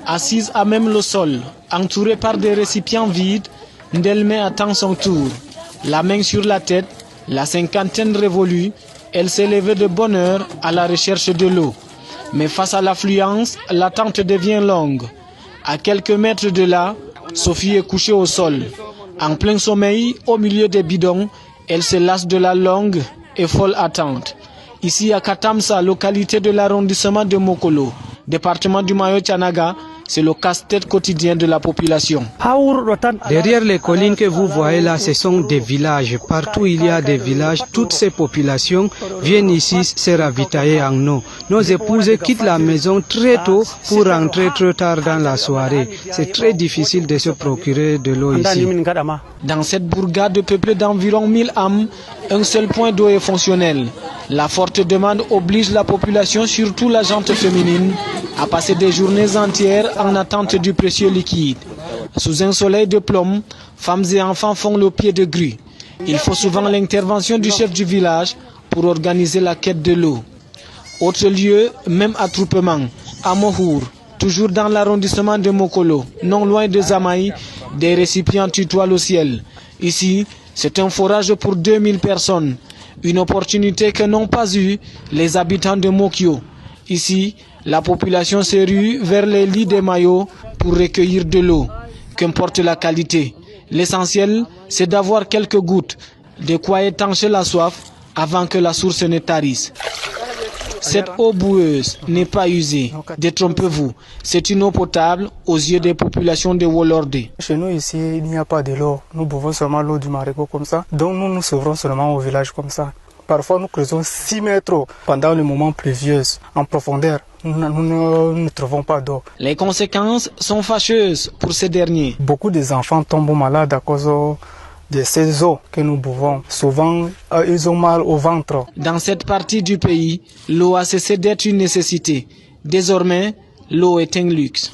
Assise à même le sol, entourée par des récipients vides, Ndelme attend son tour. La main sur la tête, la cinquantaine révolue, elle s'est levée de bonne heure à la recherche de l'eau. Mais face à l'affluence, l'attente devient longue. À quelques mètres de là, Sophie est couchée au sol. En plein sommeil, au milieu des bidons, elle se lasse de la longue et folle attente. Ici à Katamsa, localité de l'arrondissement de Mokolo, département du Mayo-Tchanaga, c'est le casse-tête quotidien de la population. Derrière les collines que vous voyez là, ce sont des villages. Partout il y a des villages. Toutes ces populations viennent ici se ravitailler en eau. Nos épouses quittent la maison très tôt pour rentrer très tard dans la soirée. C'est très difficile de se procurer de l'eau ici. Dans cette bourgade peuplée d'environ 1000 âmes, un seul point d'eau est fonctionnel. La forte demande oblige la population, surtout la gente féminine, à passer des journées entières en attente du précieux liquide. Sous un soleil de plomb, femmes et enfants font le pied de grue. Il faut souvent l'intervention du chef du village pour organiser la quête de l'eau. Autre lieu, même attroupement, à Mohour, toujours dans l'arrondissement de Mokolo, non loin de Zamaï, des récipients tutoient le ciel. Ici, c'est un forage pour 2000 personnes. Une opportunité que n'ont pas eue les habitants de Mokyo. Ici, la population se rue vers les lits des maillots pour recueillir de l'eau. Qu'importe la qualité, l'essentiel, c'est d'avoir quelques gouttes, de quoi étancher la soif avant que la source ne tarisse. Cette eau boueuse n'est pas usée, détrompez-vous. C'est une eau potable aux yeux des populations de Wolordé. Chez nous ici, il n'y a pas de l'eau. Nous buvons seulement l'eau du marigot comme ça. Donc nous nous sauverons seulement au village comme ça. Parfois nous creusons 6 mètres pendant le moment pluvieux. En profondeur, nous ne trouvons pas d'eau. Les conséquences sont fâcheuses pour ces derniers. Beaucoup des enfants tombent malades à cause de ces eaux que nous buvons. Souvent, ils ont mal au ventre. Dans cette partie du pays, l'eau a cessé d'être une nécessité. Désormais, l'eau est un luxe.